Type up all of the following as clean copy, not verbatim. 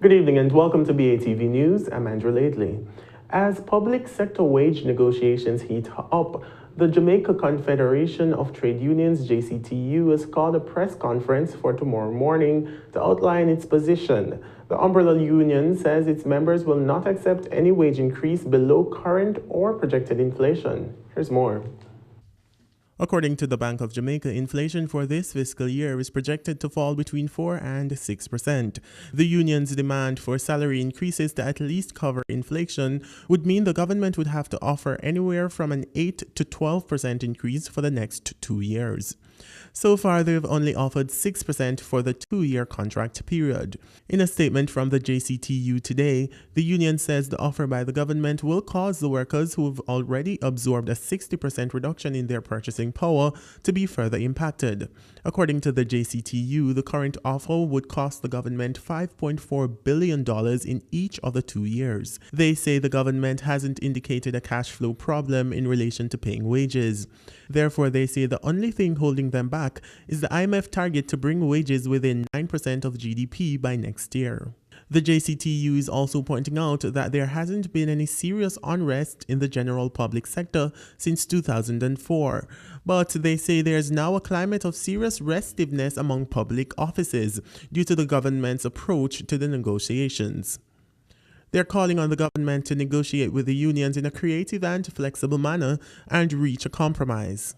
Good evening and welcome to BATV News. I'm Andrew Laidley. As public sector wage negotiations heat up, the Jamaica Confederation of Trade Unions, JCTU, has called a press conference for tomorrow morning to outline its position. The umbrella union says its members will not accept any wage increase below current or projected inflation. Here's more. According to the Bank of Jamaica, inflation for this fiscal year is projected to fall between 4 and 6%. The union's demand for salary increases to at least cover inflation would mean the government would have to offer anywhere from an 8 to 12% increase for the next 2 years. So far, they've only offered 6% for the 2-year contract period. In a statement from the JCTU today, the union says the offer by the government will cause the workers who have already absorbed a 60% reduction in their purchasing power to be further impacted. According to the JCTU, the current offer would cost the government $5.4 billion in each of the 2 years. They say the government hasn't indicated a cash flow problem in relation to paying wages. Therefore, they say the only thing holding them back is the IMF target to bring wages within 9% of GDP by next year. The JCTU is also pointing out that there hasn't been any serious unrest in the general public sector since 2004, but they say there's now a climate of serious restiveness among public offices due to the government's approach to the negotiations. They're calling on the government to negotiate with the unions in a creative and flexible manner and reach a compromise.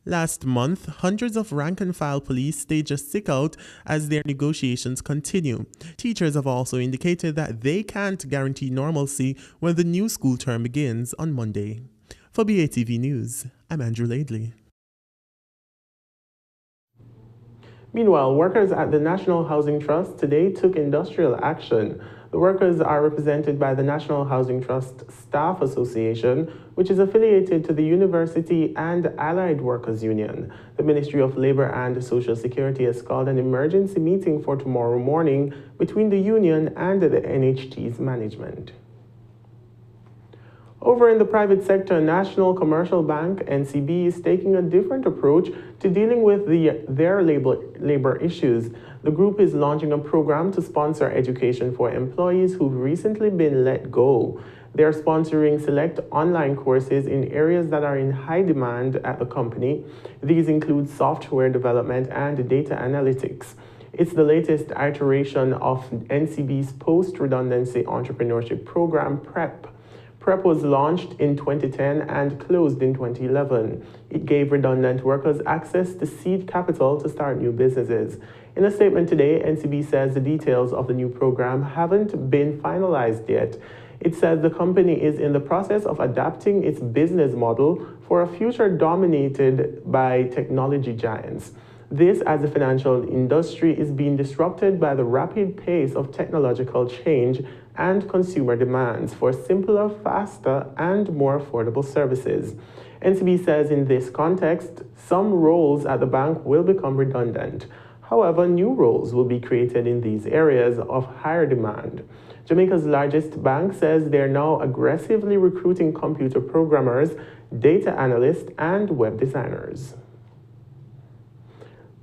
Last month, hundreds of rank-and-file police staged a stick-out as their negotiations continue. Teachers have also indicated that they can't guarantee normalcy when the new school term begins on Monday. For BATV News, I'm Andrew Laidley. Meanwhile, workers at the National Housing Trust today took industrial action. The workers are represented by the National Housing Trust Staff Association, which is affiliated to the University and Allied Workers Union. The Ministry of Labor and Social Security has called an emergency meeting for tomorrow morning between the union and the NHT's management. Over in the private sector, National Commercial Bank, NCB, is taking a different approach to dealing with their labor issues. The group is launching a program to sponsor education for employees who've recently been let go. They're sponsoring select online courses in areas that are in high demand at the company. These include software development and data analytics. It's the latest iteration of NCB's post-redundancy entrepreneurship program, PREP. PREP was launched in 2010 and closed in 2011. It gave redundant workers access to seed capital to start new businesses. In a statement today, NCB says the details of the new program haven't been finalized yet. It says the company is in the process of adapting its business model for a future dominated by technology giants. This, as the financial industry is being disrupted by the rapid pace of technological change and consumer demands for simpler, faster, and more affordable services. NCB says in this context, some roles at the bank will become redundant. However, new roles will be created in these areas of higher demand. Jamaica's largest bank says they're now aggressively recruiting computer programmers, data analysts, and web designers.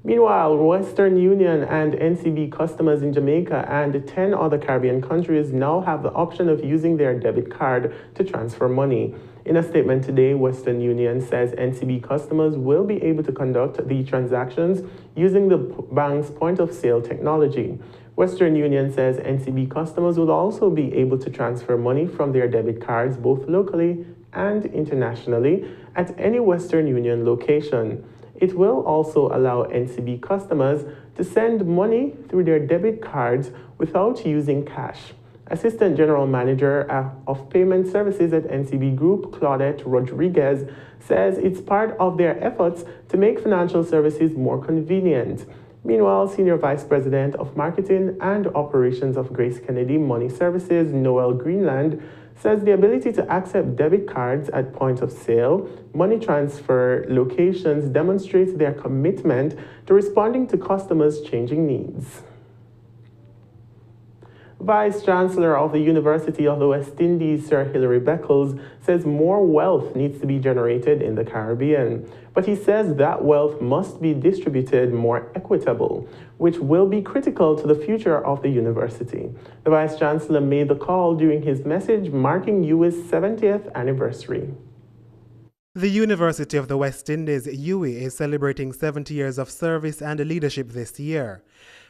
Meanwhile, Western Union and NCB customers in Jamaica and 10 other Caribbean countries now have the option of using their debit card to transfer money. In a statement today, Western Union says NCB customers will be able to conduct the transactions using the bank's point-of-sale technology. Western Union says NCB customers will also be able to transfer money from their debit cards both locally and internationally at any Western Union location. It will also allow NCB customers to send money through their debit cards without using cash. Assistant General Manager of Payment Services at NCB Group, Claudette Rodriguez, says it's part of their efforts to make financial services more convenient. Meanwhile, Senior Vice President of Marketing and Operations of Grace Kennedy Money Services, Noel Greenland, says the ability to accept debit cards at point of sale, money transfer locations demonstrates their commitment to responding to customers' changing needs. Vice Chancellor of the University of the West Indies, Sir Hilary Beckles, says more wealth needs to be generated in the Caribbean. But he says that wealth must be distributed more equitable, which will be critical to the future of the university. The Vice Chancellor made the call during his message marking UWI's 70th anniversary. The University of the West Indies, UWI, is celebrating 70 years of service and leadership this year.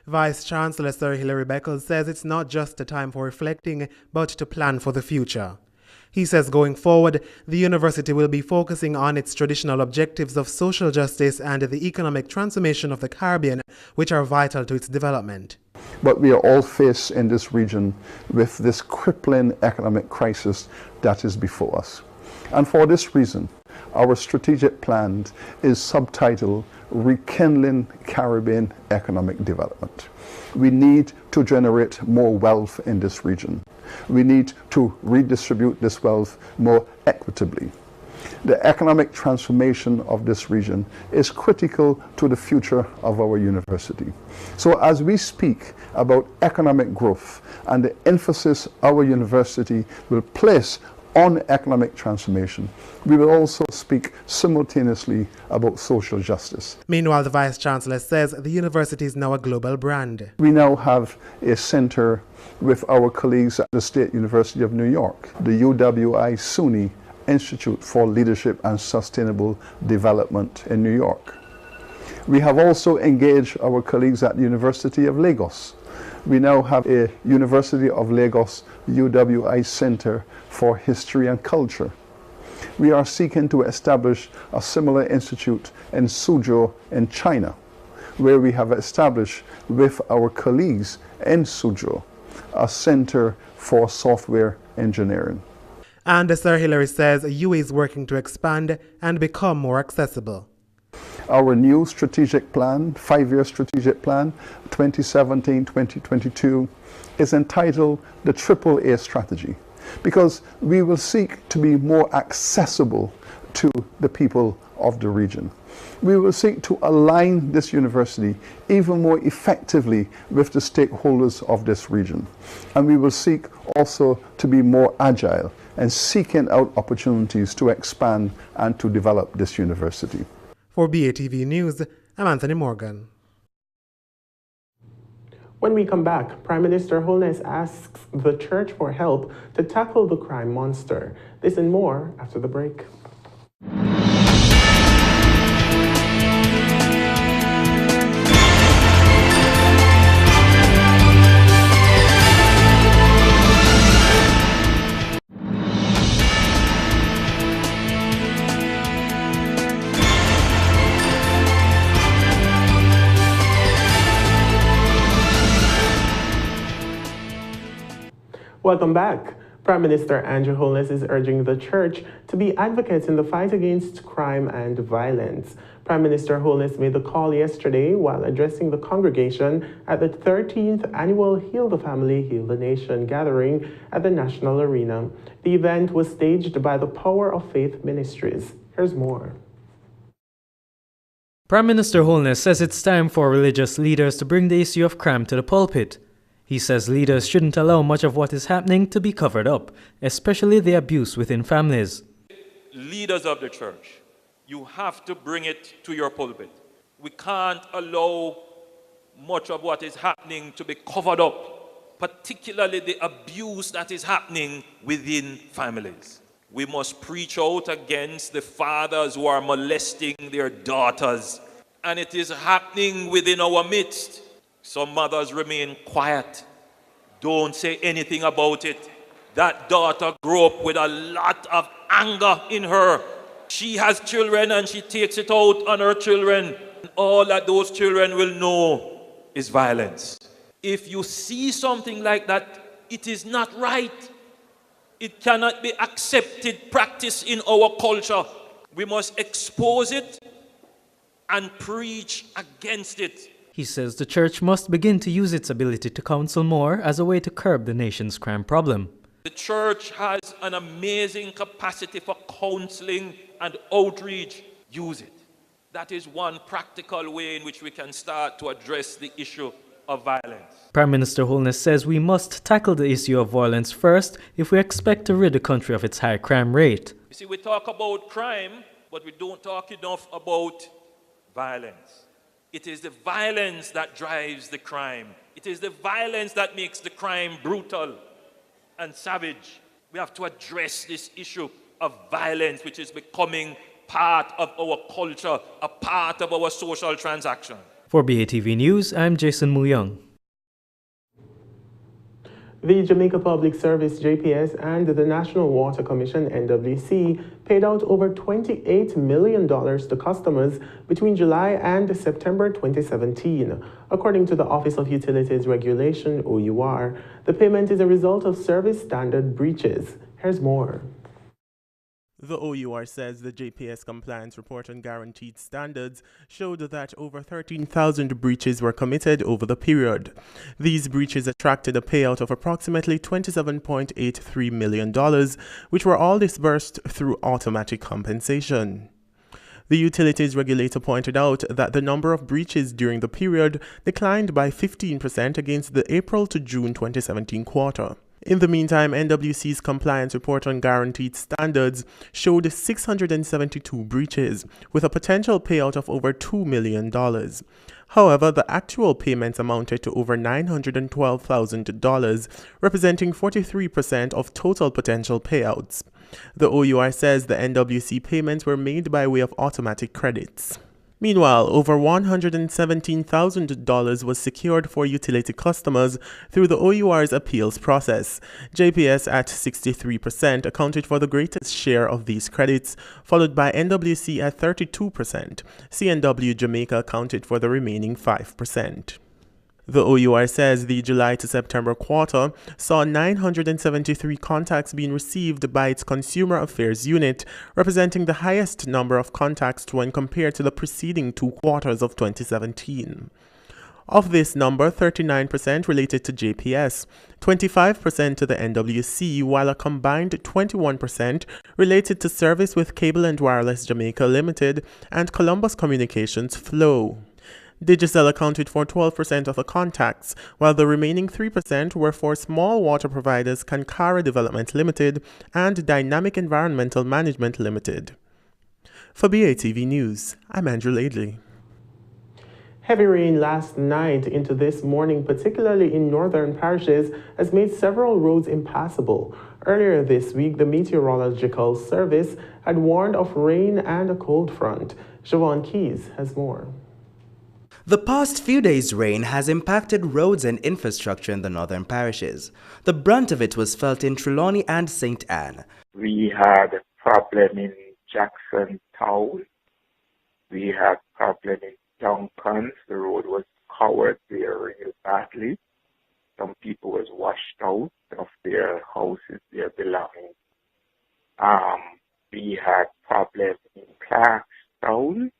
Vice Chancellor Sir Hilary Beckles says it's not just a time for reflecting, but to plan for the future. He says going forward, the university will be focusing on its traditional objectives of social justice and the economic transformation of the Caribbean, which are vital to its development. But we are all faced in this region with this crippling economic crisis that is before us. And for this reason, our strategic plan is subtitled Rekindling Caribbean Economic Development. We need to generate more wealth in this region. We need to redistribute this wealth more equitably. The economic transformation of this region is critical to the future of our university. So as we speak about economic growth and the emphasis our university will place on economic transformation, we will also speak simultaneously about social justice. Meanwhile, the Vice Chancellor says the university is now a global brand. We now have a center with our colleagues at the State University of New York, the UWI SUNY Institute for Leadership and Sustainable Development in New York. We have also engaged our colleagues at the University of Lagos. We now have a University of Lagos UWI Center for History and Culture. We are seeking to establish a similar institute in Suzhou in China, where we have established with our colleagues in Suzhou a center for software engineering. And Sir Hilary says UWI is working to expand and become more accessible. Our new strategic plan, 5-year strategic plan, 2017-2022, is entitled the AAA Strategy, because we will seek to be more accessible to the people of the region. We will seek to align this university even more effectively with the stakeholders of this region. And we will seek also to be more agile and seeking out opportunities to expand and to develop this university. For BATV News, I'm Anthony Morgan. When we come back, Prime Minister Holness asks the church for help to tackle the crime monster. This and more after the break. Welcome back. Prime Minister Andrew Holness is urging the church to be advocates in the fight against crime and violence. Prime Minister Holness made the call yesterday while addressing the congregation at the 13th annual Heal the Family, Heal the Nation gathering at the National Arena. The event was staged by the Power of Faith Ministries. Here's more. Prime Minister Holness says it's time for religious leaders to bring the issue of crime to the pulpit. He says leaders shouldn't allow much of what is happening to be covered up, especially the abuse within families. Leaders of the church, you have to bring it to your pulpit. We can't allow much of what is happening to be covered up, particularly the abuse that is happening within families. We must preach out against the fathers who are molesting their daughters, and it is happening within our midst. Some mothers remain quiet, don't say anything about it. That daughter grew up with a lot of anger in her. She has children and she takes it out on her children. All that those children will know is violence. If you see something like that, it is not right. It cannot be accepted practice in our culture. We must expose it and preach against it. He says the church must begin to use its ability to counsel more as a way to curb the nation's crime problem. The church has an amazing capacity for counseling and outreach. Use it. That is one practical way in which we can start to address the issue of violence. Prime Minister Holness says we must tackle the issue of violence first if we expect to rid the country of its high crime rate. You see, we talk about crime, but we don't talk enough about violence. It is the violence that drives the crime. It is the violence that makes the crime brutal and savage. We have to address this issue of violence, which is becoming part of our culture, a part of our social transaction. For BATV News, I'm Jason Muyong. The Jamaica Public Service JPS and the National Water Commission NWC paid out over $28 million to customers between July and September 2017. According to the Office of Utilities Regulation, OUR, the payment is a result of service standard breaches. Here's more. The OUR says the JPS compliance report on guaranteed standards showed that over 13,000 breaches were committed over the period. These breaches attracted a payout of approximately $27.83 million, which were all disbursed through automatic compensation. The utilities regulator pointed out that the number of breaches during the period declined by 15% against the April to June 2017 quarter. In the meantime, NWC's compliance report on guaranteed standards showed 672 breaches, with a potential payout of over $2 million. However, the actual payments amounted to over $912,000, representing 43% of total potential payouts. The OUR says the NWC payments were made by way of automatic credits. Meanwhile, over $117,000 was secured for utility customers through the OUR's appeals process. JPS at 63% accounted for the greatest share of these credits, followed by NWC at 32%. CNW Jamaica accounted for the remaining 5%. The OUR says the July to September quarter saw 973 contacts being received by its Consumer Affairs Unit, representing the highest number of contacts when compared to the preceding 2 quarters of 2017. Of this number, 39% related to JPS, 25% to the NWC, while a combined 21% related to service with Cable and Wireless Jamaica Limited and Columbus Communications Flow. Digicel accounted for 12% of the contacts, while the remaining 3% were for small water providers Kankara Development Limited and Dynamic Environmental Management Limited. For BATV News, I'm Andrew Laidley. Heavy rain last night into this morning, particularly in northern parishes, has made several roads impassable. Earlier this week, the Meteorological Service had warned of rain and a cold front. Siobhan Keys has more. The past few days' rain has impacted roads and infrastructure in the northern parishes. The brunt of it was felt in Trelawney and St. Anne. We had a problem in Jackson Town. We had a problem in Duncan. The road was covered there real badly. Some people was washed out of their houses, their belongings. We had problems in Clarkstown.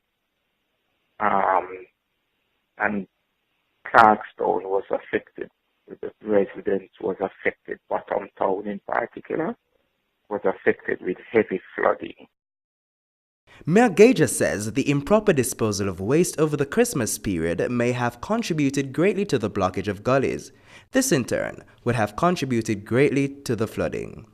And Clarkstown was affected. The residents was affected. Bottom Town in particular was affected with heavy flooding. Mayor Gager says the improper disposal of waste over the Christmas period may have contributed greatly to the blockage of gullies. This in turn would have contributed greatly to the flooding.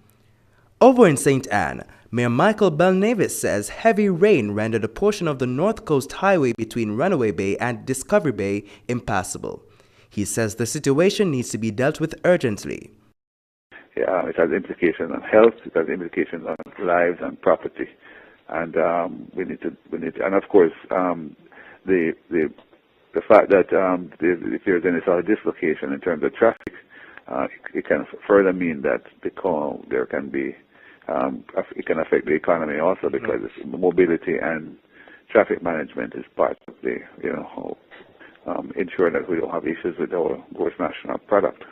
Over in St. Anne, Mayor Michael Belnavis says heavy rain rendered a portion of the North Coast Highway between Runaway Bay and Discovery Bay impassable. He says the situation needs to be dealt with urgently. Yeah, it has implications on health, it has implications on lives and property. And we need to, and of course, the fact that if there's any sort of dislocation in terms of traffic, it can further mean that there can be, it can affect the economy also, because mobility and traffic management is part of the, ensure that we don't have issues with our gross national product.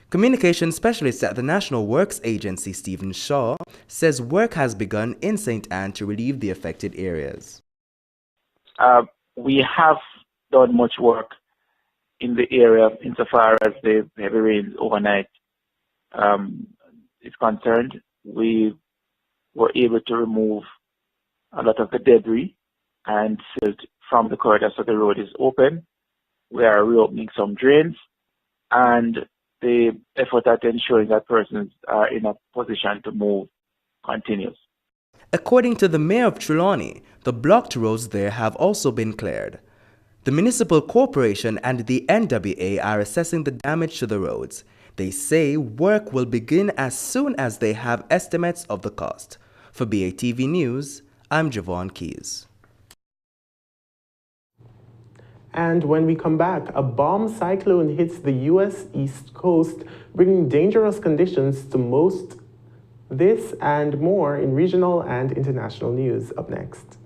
Communications specialist at the National Works Agency, Stephen Shaw, says work has begun in St. Anne to relieve the affected areas. We have done much work in the area insofar as the heavy rains overnight is concerned. We were able to remove a lot of the debris and silt from the corridor so the road is open. We are reopening some drains, and the effort at ensuring that persons are in a position to move continues. According to the mayor of Trelawney, the blocked roads there have also been cleared. The municipal corporation and the NWA are assessing the damage to the roads. They say work will begin as soon as they have estimates of the cost. For BATV News, I'm Javon Keys. And when we come back, a bomb cyclone hits the U.S. East Coast, bringing dangerous conditions to most. This and more in regional and international news. Up next.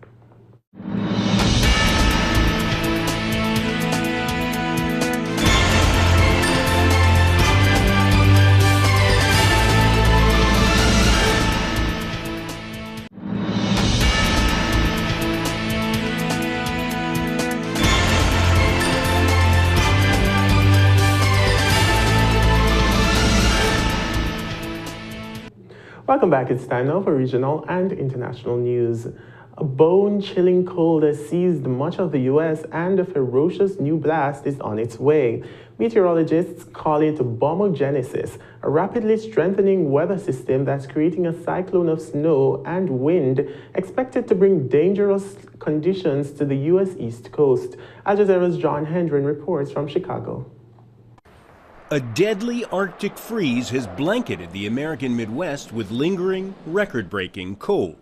Welcome back. It's time now for regional and international news. A bone-chilling cold has seized much of the U.S. and a ferocious new blast is on its way. Meteorologists call it bombogenesis, a rapidly strengthening weather system that's creating a cyclone of snow and wind expected to bring dangerous conditions to the U.S. East Coast. Al Jazeera's John Hendren reports from Chicago. A deadly Arctic freeze has blanketed the American Midwest with lingering, record-breaking cold.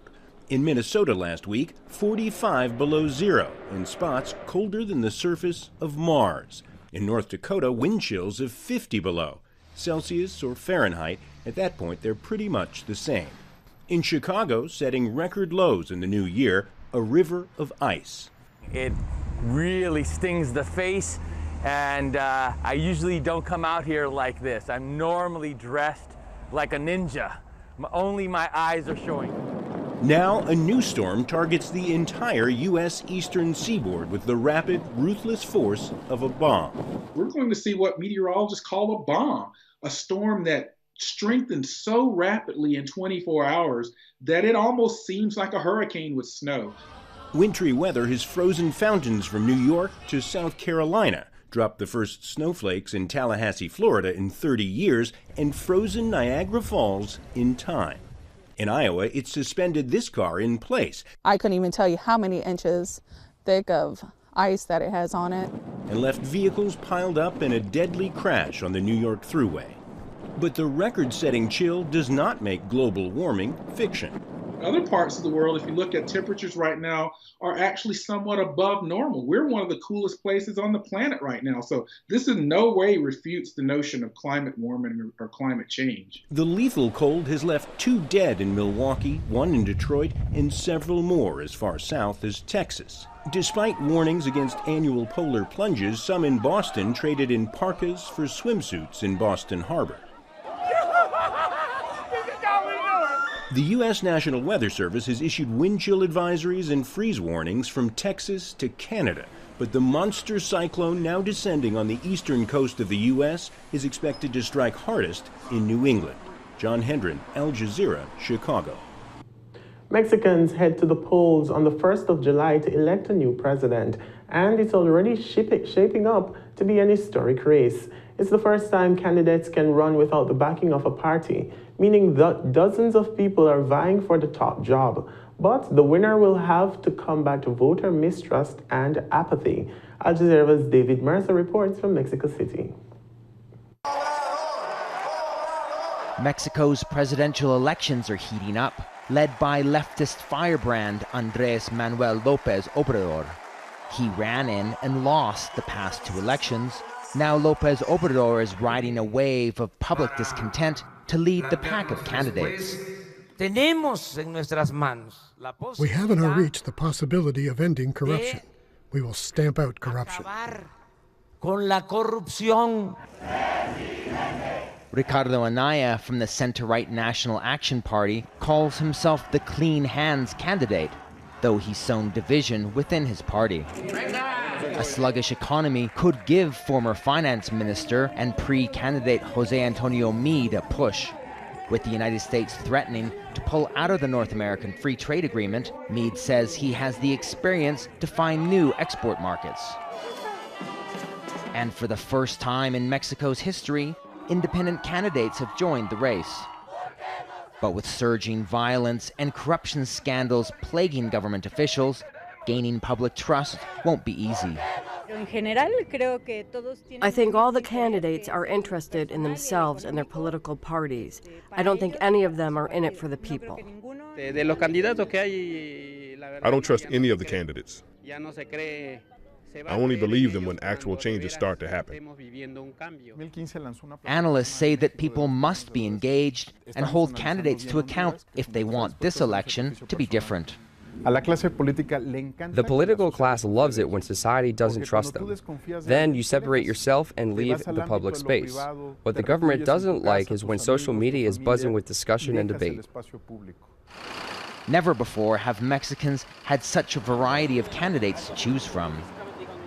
In Minnesota last week, 45 below zero, in spots colder than the surface of Mars. In North Dakota, wind chills of 50 below. Celsius or Fahrenheit, at that point they're pretty much the same. In Chicago, setting record lows in the new year, a river of ice. It really stings the face. And I usually don't come out here like this. I'm normally dressed like a ninja. Only my eyes are showing. Now a new storm targets the entire U.S. eastern seaboard with the rapid, ruthless force of a bomb. We're going to see what meteorologists call a bomb, a storm that strengthened so rapidly in 24 hours that it almost seems like a hurricane with snow. Wintry weather has frozen fountains from New York to South Carolina, dropped the first snowflakes in Tallahassee, Florida in 30 years, and frozen Niagara Falls in time. In Iowa, it suspended this car in place. I couldn't even tell you how many inches thick of ice that it has on it. And left vehicles piled up in a deadly crash on the New York Thruway. But the record-setting chill does not make global warming fiction. Other parts of the world, if you look at temperatures right now, are actually somewhat above normal. We're one of the coolest places on the planet right now. So this in no way refutes the notion of climate warming or climate change. The lethal cold has left 2 dead in Milwaukee, 1 in Detroit, and several more as far south as Texas. Despite warnings against annual polar plunges, some in Boston traded in parkas for swimsuits in Boston Harbor. The U.S. National Weather Service has issued wind chill advisories and freeze warnings from Texas to Canada. But the monster cyclone now descending on the eastern coast of the U.S. is expected to strike hardest in New England. John Hendren, Al Jazeera, Chicago. Mexicans head to the polls on the 1st of July to elect a new president, and it's already shaping up to be an historic race. It's the first time candidates can run without the backing of a party, meaning that dozens of people are vying for the top job. But the winner will have to combat voter mistrust and apathy. Al Jazeera's David Mercer reports from Mexico City. Mexico's presidential elections are heating up, led by leftist firebrand Andrés Manuel López Obrador. He ran in and lost the past 2 elections. Now López Obrador is riding a wave of public discontent to lead the pack of candidates. We have in our reach the possibility of ending corruption. We will stamp out corruption. Ricardo Anaya from the center-right National Action Party calls himself the clean hands candidate, though he's sown division within his party. A sluggish economy could give former finance minister and pre-candidate Jose Antonio Meade a push. With the United States threatening to pull out of the North American Free Trade Agreement, Meade says he has the experience to find new export markets. And for the first time in Mexico's history, independent candidates have joined the race. But with surging violence and corruption scandals plaguing government officials, gaining public trust won't be easy. I think all the candidates are interested in themselves and their political parties. I don't think any of them are in it for the people. I don't trust any of the candidates. I only believe them when actual changes start to happen. Analysts say that people must be engaged and hold candidates to account if they want this election to be different. The political class loves it when society doesn't trust them. Then you separate yourself and leave the public space. What the government doesn't like is when social media is buzzing with discussion and debate. Never before have Mexicans had such a variety of candidates to choose from.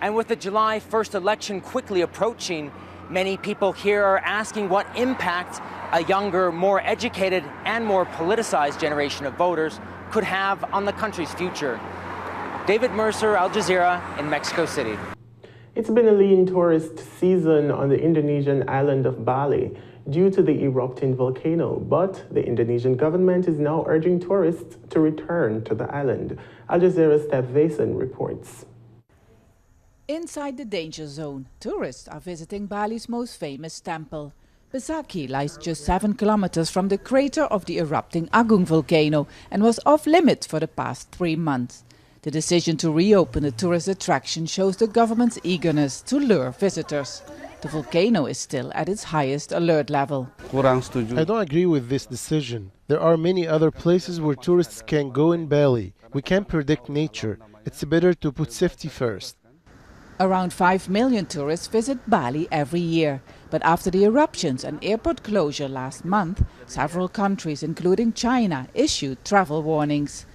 And with the July 1st election quickly approaching, many people here are asking what impact a younger, more educated, and more politicized generation of voters could have on the country's future. David Mercer, Al Jazeera, in Mexico City. It's been a lean tourist season on the Indonesian island of Bali due to the erupting volcano, but the Indonesian government is now urging tourists to return to the island. Al Jazeera's Steph Vason reports. Inside the danger zone, tourists are visiting Bali's most famous temple. Besaki lies just 7 kilometers from the crater of the erupting Agung volcano and was off limits for the past 3 months. The decision to reopen the tourist attraction shows the government's eagerness to lure visitors. The volcano is still at its highest alert level. I don't agree with this decision. There are many other places where tourists can go in Bali. We can't predict nature. It's better to put safety first. Around 5 million tourists visit Bali every year. But after the eruptions and airport closure last month, several countries, including China, issued travel warnings.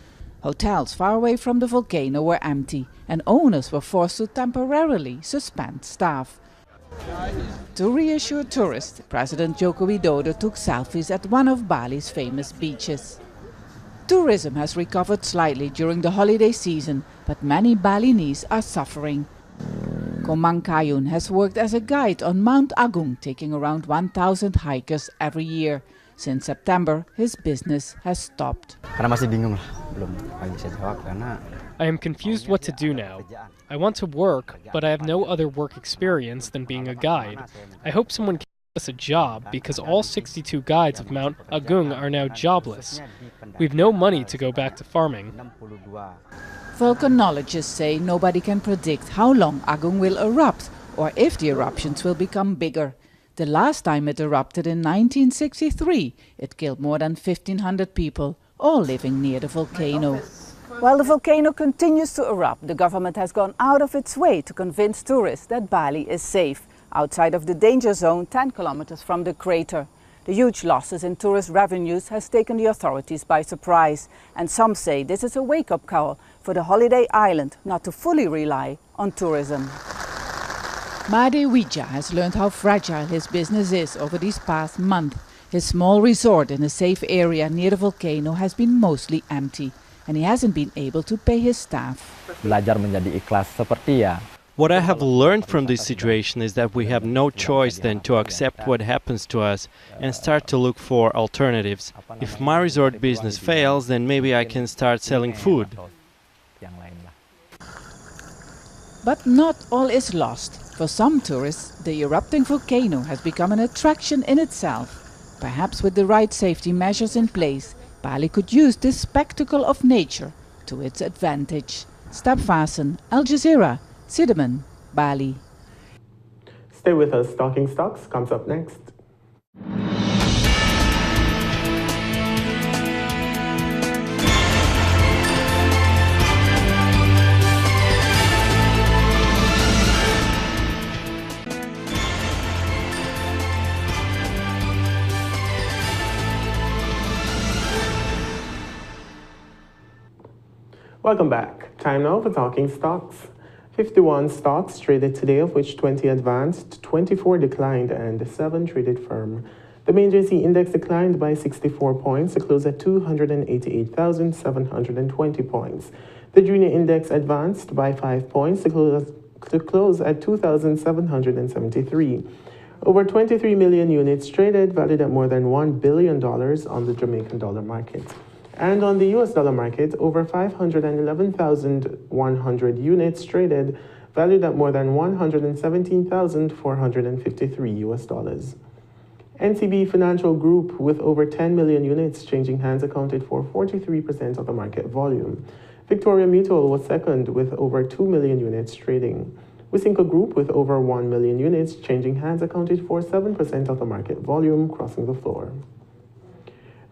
Hotels far away from the volcano were empty, and owners were forced to temporarily suspend staff. To reassure tourists, President Joko Widodo took selfies at one of Bali's famous beaches. Tourism has recovered slightly during the holiday season, but many Balinese are suffering. Komang Kayun has worked as a guide on Mount Agung, taking around 1,000 hikers every year. Since September, his business has stopped. I am confused what to do now. I want to work, but I have no other work experience than being a guide. I hope someone can give us a job because all 62 guides of Mount Agung are now jobless. We have no money to go back to farming. Volcanologists say nobody can predict how long Agung will erupt or if the eruptions will become bigger. The last time it erupted in 1963, it killed more than 1,500 people, all living near the volcano. While the volcano continues to erupt, the government has gone out of its way to convince tourists that Bali is safe, outside of the danger zone 10 kilometers from the crater. The huge losses in tourist revenues has taken the authorities by surprise, and some say this is a wake-up call for the holiday island not to fully rely on tourism. Made Wija has learned how fragile his business is over these past months. His small resort in a safe area near the volcano has been mostly empty, and he hasn't been able to pay his staff. What I have learned from this situation is that we have no choice than to accept what happens to us and start to look for alternatives. If my resort business fails, then maybe I can start selling food. But not all is lost. For some tourists, the erupting volcano has become an attraction in itself. Perhaps with the right safety measures in place, Bali could use this spectacle of nature to its advantage. Step Vasen, Al Jazeera, Sidemen, Bali. Stay with us. Talking Stocks comes up next. Welcome back. Time now for Talking Stocks. 51 stocks traded today, of which 20 advanced, 24 declined, and 7 traded firm. The main JC index declined by 64 points to close at 288,720 points. The junior index advanced by 5 points to to close at 2,773. Over 23 million units traded, valued at more than $1 billion on the Jamaican dollar market. And on the US dollar market, over 511,100 units traded, valued at more than 117,453 US dollars. NCB Financial Group, with over 10 million units changing hands, accounted for 43% of the market volume. Victoria Mutual was second with over 2 million units trading. Wisynco Group, with over 1 million units changing hands, accounted for 7% of the market volume, crossing the floor.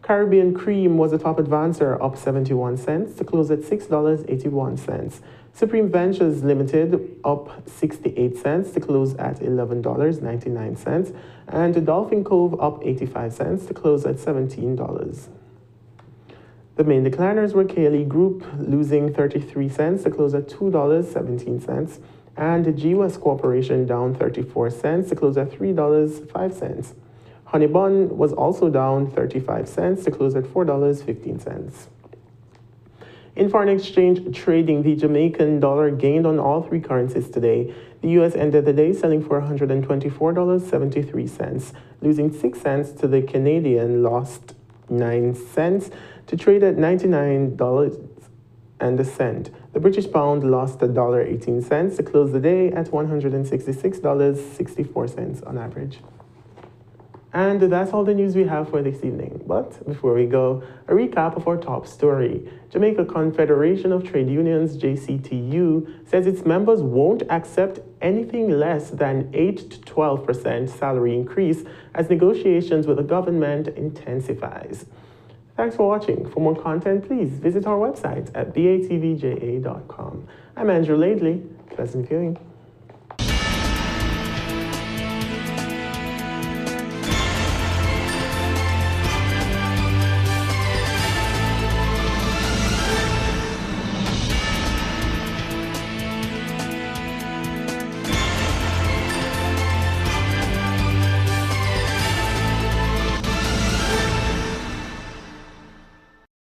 Caribbean Cream was a top advancer, up 71 cents to close at $6.81. Supreme Ventures Limited up 68 cents to close at $11.99. And Dolphin Cove up 85 cents to close at $17. The main decliners were KLE Group, losing 33 cents to close at $2.17. And GWest Corporation down 34 cents to close at $3.05. Honeybun was also down 35 cents to close at $4.15. In foreign exchange trading, the Jamaican dollar gained on all three currencies today. The U.S. ended the day selling for $124.73, losing 6 cents to the Canadian, lost 9 cents to trade at $99.01. The British pound lost $1.18 to close the day at $166.64 on average. And that's all the news we have for this evening. But before we go, a recap of our top story. Jamaica Confederation of Trade Unions, JCTU, says its members won't accept anything less than 8 to 12% salary increase as negotiations with the government intensifies. Thanks for watching. For more content, please visit our website at batvja.com. I'm Andrew Laidley. Pleasant viewing.